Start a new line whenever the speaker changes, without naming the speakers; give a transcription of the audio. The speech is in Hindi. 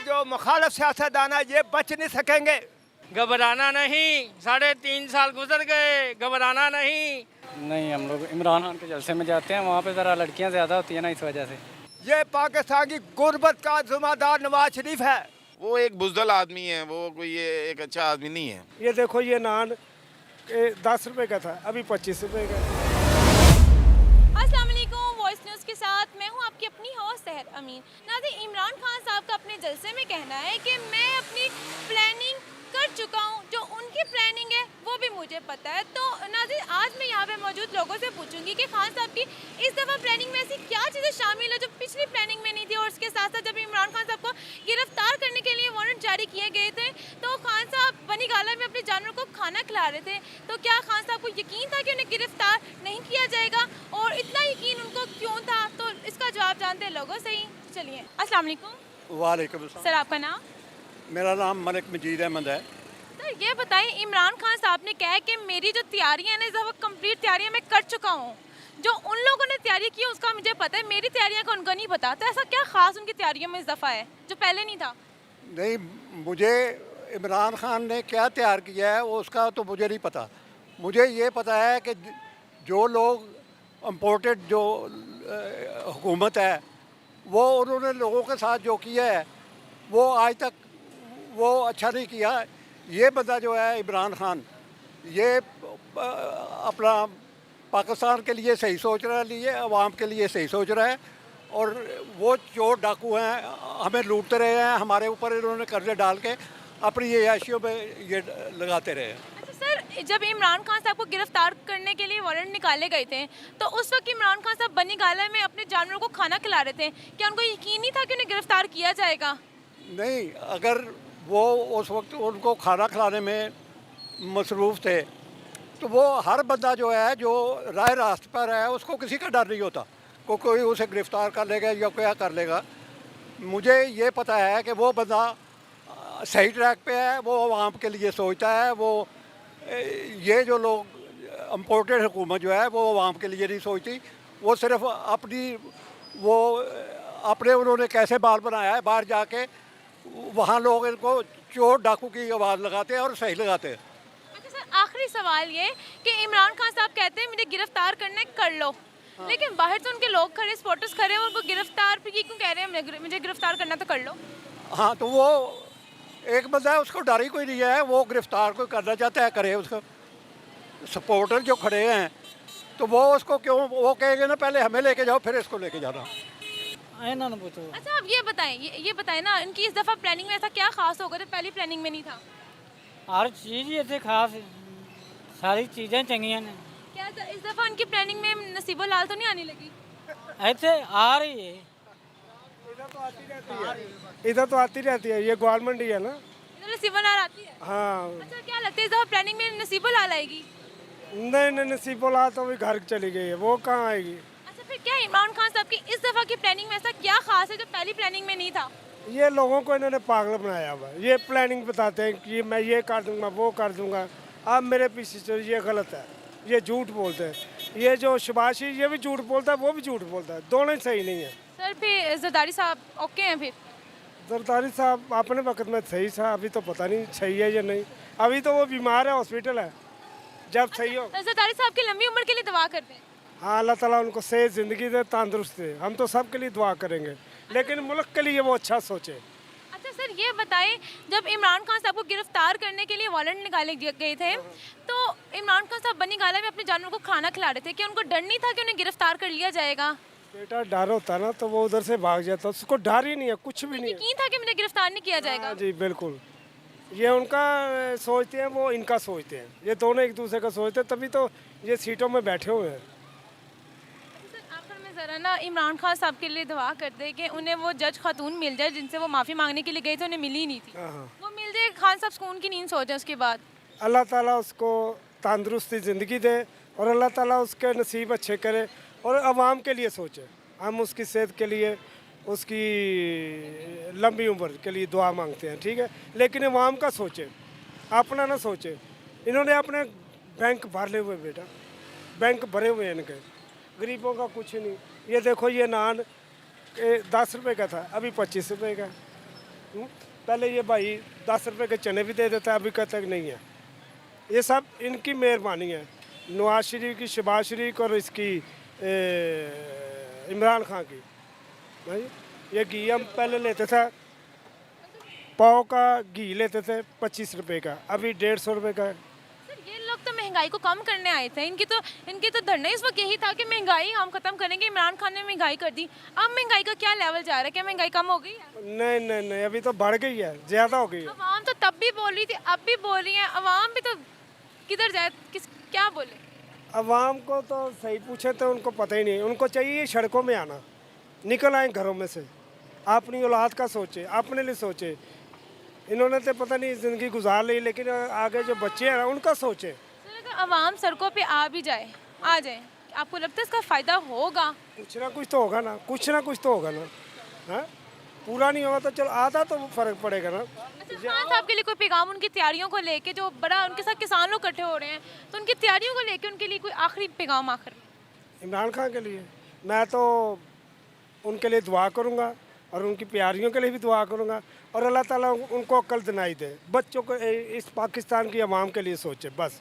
जो मुखालिफ सियासतदान है ये बच नहीं सकेंगे।
घबराना नहीं, 3.5 साल गुजर गए, घबराना नहीं।
नहीं, हम लोग इमरान खान के जलसे में जाते हैं, वहाँ पे ज़रा लड़कियाँ ज़्यादा होती हैं ना, इस वजह से।
ये पाकिस्तान की गुर्बत का जिम्मेदार नवाज शरीफ है।
वो एक बुज़दिल आदमी है, वो कोई ये एक अच्छा आदमी नहीं है।
ये देखो ये नान 10 रुपए का था, अभी 25 रुपए का।
अस्सलाम वालेकुम, वॉइस न्यूज़ के साथ मैं हूं आपकी अपनी होस्ट सहर अमीन। नाज़रीन, इमरान खान साहब का अपने जलसे में कहना है कि मैं अपनी प्लानिंग कर चुका हूं, जो उनकी प्लानिंग है वो भी मुझे पता है। तो नाज़रीन, आज मैं यहाँ पे मौजूद लोगों से पूछूंगी कि खान साहब की इस दफ़ा प्लानिंग में ऐसी क्या चीज़ें शामिल है जो पिछली प्लानिंग में नहीं थी, और उसके साथ साथ जब इमरान खान साहब को गिरफ्तार करने के लिए वारंट जारी किए गए थे तो खान साहब बनी गाला में अपने जानवरों को खाना खिला रहे थे। तो क्या खान साहब को यकीन था कि उन्हें गिरफ्तार नहीं किया जाएगा, और इतना यकीन उनको क्यों था? तो इसका जवाब जानते हैं लोगों से ही। चलिए, अस्सलाम वालेकुम।
वालेकुम
सर, आपका नाम?
मेरा नाम मलिक मजीद अहमद है।
सर, ये बताइए, इमरान खान साहब ने कहा है कि मेरी जो तैयारियां हैं ना, इस दफ़ा कंप्लीट तैयारियां मैं कर चुका हूँ। जो उन लोगों ने तैयारी की उसका मुझे पता है, मेरी तैयारियां का उनको नहीं पता। तो ऐसा क्या खास उनकी तैयारियों में इस दफ़ा है जो पहले नहीं था?
नहीं, मुझे इमरान खान ने क्या तैयार किया है वो उसका तो मुझे नहीं पता। मुझे ये पता है कि जो लोग इम्पोर्टेड जो हुकूमत है वो उन्होंने लोगों के साथ जो किया है वो आज तक वो अच्छा नहीं किया। ये बंदा जो है इमरान खान, ये अपना पाकिस्तान के लिए सही सोच रहा है, लिए अवाम के लिए सही सोच रहा है, और वो चोर डाकू हैं, हमें लूटते रहे हैं, हमारे ऊपर इन्होंने कर्जे डाल के अपनी ये ऐशियों में ये लगाते रहे हैं।
अच्छा सर, जब इमरान खान साहब को गिरफ्तार करने के लिए वारंट निकाले गए थे तो उस वक्त इमरान खान साहब बनी गाला में अपने जानवरों को खाना खिला रहे थे, क्या उनको यकीन नहीं था कि उन्हें गिरफ्तार किया जाएगा?
नहीं, अगर वो उस वक्त उनको खाना खिलाने में मसरूफ़ थे तो वो हर बंदा जो है जो राह रास्त पर है उसको किसी का डर नहीं होता, कोई उसे गिरफ़्तार कर लेगा या क्या कर लेगा। मुझे ये पता है कि वो बंदा सही ट्रैक पे है, वो आवाम के लिए सोचता है। वो ये जो लोग इम्पोर्टेड हुकूमत जो है वो आवाम के लिए नहीं सोचती, वो सिर्फ अपने उन्होंने कैसे बाल बनाया है, बाहर जाके वहाँ लोग इनको चोर डाकू की आवाज़ लगाते हैं और सही लगाते हैं।
अच्छा सर, आखिरी सवाल ये कि इमरान खान साहब कहते हैं मुझे गिरफ्तार करना है, कर लो। हाँ। लेकिन बाहर तो उनके लोग खड़े, सपोर्टर्स खड़े हैं, उनको गिरफ्तार भी क्यों कह रहे हैं? मुझे गिरफ्तार करना तो कर लो।
हाँ, तो वो एक बंदा है, उसको डर ही कोई नहीं है, वो गिरफ्तार कोई करना चाहता है करे। उसको सपोर्टर जो खड़े हैं तो वो उसको क्यों, वो कहेंगे ना पहले हमें लेके जाओ फिर इसको लेके जाना।
ना पूछो।
अच्छा, आप ये बताएं ना, इनकी इस दफ़ा प्लानिंग में ऐसा क्या खास होगा जो पहली प्लानिंग में नहीं था?
हर चीज़ ही इतनी खास, सारी चीज़ें चंगियां ने।
क्या इस दफ़ा उनकी प्लानिंग में नसीबो लाल तो नहीं आने लगी?
ऐसे आ रही है,
इधर तो आती रहती है, ये गवर्नमेंट ही है ना।
इधर नसीबो लाल आती है?
हाँ।
अच्छा, क्या लगता है इस दफ़ा प्लानिंग में नसीबो लाल आएगी?
नहीं, नसीबुल्लाह तो भी घर चली गई है, वो कहाँ आएगी।
अच्छा, फिर क्या इमरान खान साहब की इस दफ़ा की प्लानिंग में ऐसा क्या खास है जो पहली प्लानिंग में नहीं था?
ये लोगों को इन्होंने पागल बनाया हुआ है। ये प्लानिंग बताते हैं कि मैं ये कर दूंगा, वो कर दूंगा। आप मेरे पीछे चलो, ये गलत है, ये झूठ बोलते हैं। ये जो शबाशी, ये भी झूठ बोलता है, वो भी झूठ बोलता है, दोनों ही सही नहीं है।
सर, फिर जरदारी साहब ओके हैं? फिर
जरदारी साहब अपने वक्त में सही था, अभी तो पता नहीं सही है या नहीं। अभी तो वो बीमार है, हॉस्पिटल है, जब सही हो।
जरदारी साहब की लंबी उम्र के लिए दुआ करते हैं।
हाँ, अल्लाह ताला उनको सेहत ज़िंदगी दे, तंदुरुस्त दे। हम तो सब के लिए दुआ करेंगे, लेकिन मुल्क के लिए वो अच्छा सोचे।
अच्छा सर, ये बताएं, जब इमरान खान साहब को गिरफ्तार करने के लिए वारंट निकाले गए थे तो इमरान खान साहब बनी गाला में अपने जानवरों को खाना खिला रहे थे, क्या उनको डर नहीं था कि उन्हें गिरफ्तार कर लिया जाएगा?
बेटा, डर होता ना तो वो उधर से भाग जाता, उसको डर ही नहीं है, कुछ भी नहीं है।
यकीन था कि मुझे गिरफ्तार नहीं किया जाएगा?
हाँ जी, बिल्कुल। ये उनका सोचते हैं, वो इनका सोचते हैं, ये दोनों एक दूसरे का सोचते हैं, तभी तो ये सीटों में बैठे हुए हैं।
आखिर में ज़रा ना इमरान खान साहब के लिए दुआ कर दे कि उन्हें वो जज खातून मिल जाए जिनसे वो माफ़ी मांगने के लिए गए थे, उन्हें मिली नहीं थी। वो मिल जाए, खान साहब सुकून की नींद सो जाए उसके बाद।
अल्लाह ताला उसको तंदुरुस्ती ज़िंदगी दे और अल्लाह ताला उसके नसीब अच्छे करे और आवाम के लिए सोचे। हम उसकी सेहत के लिए, उसकी लंबी उम्र के लिए दुआ मांगते हैं, ठीक है, लेकिन आवाम का सोचे, अपना ना सोचे। इन्होंने अपने बैंक भरे हुए, बेटा, बैंक भरे हुए हैं इनके, गरीबों का कुछ नहीं। ये देखो ये नान 10 रुपए का था, अभी 25 रुपए का।
पहले ये भाई 10 रुपए के चने भी दे देता है, अभी कहता है कि नहीं है। ये सब इनकी मेहरबानी है, नवाज शरीफ की, शहबाज शरीफ और इसकी इमरान खान की। भाई ये घी हम पहले लेते थे, पाव का घी लेते थे 25 रुपए का, अभी 150 रुपए का है।
सर ये लोग तो महंगाई को कम करने आए थे, इनकी तो धरना इस वक्त यही था कि महंगाई हम खत्म करेंगे। इमरान खान ने महंगाई कर दी, अब महंगाई का क्या लेवल जा रहा है? क्या महंगाई कम हो गई है?
नहीं नहीं नहीं, अभी तो बढ़ गई है, ज़्यादा हो गई है।
अवाम तो तब भी बोल रही थी, अब भी बोल रही है। अवाम भी तो किधर जाए, क्या बोले?
अवाम को तो सही पूछे तो उनको पता ही नहीं, उनको चाहिए सड़कों में आना, निकल आए घरों में से, अपनी औलाद का सोचे, अपने लिए सोचे। इन्होंने तो पता नहीं ज़िंदगी गुजार ली, लेकिन आगे जो बच्चे हैं उनका सोचे।
सर अगर अवाम सड़कों पे आ भी जाए, आ जाए, आपको लगता है इसका फ़ायदा होगा?
कुछ ना कुछ तो होगा ना, कुछ ना कुछ तो होगा ना। हाँ, पूरा नहीं होगा तो चलो आधा तो फर्क पड़ेगा ना।
अच्छा, खान साहब के लिए कोई पैगाम उनकी तैयारियों को लेके, जो बड़ा उनके साथ किसान लोग इकट्ठे हो रहे हैं, तो उनकी तैयारियों को लेके उनके लिए कोई आखिरी पैगाम आखिर में?
इमरान खान के लिए मैं तो उनके लिए दुआ करूँगा और उनकी प्यारियों के लिए भी दुआ करूँगा, और अल्लाह ताला उनको अक्ल दिलाई दे, बच्चों को इस पाकिस्तान की आवाम के लिए सोचे बस।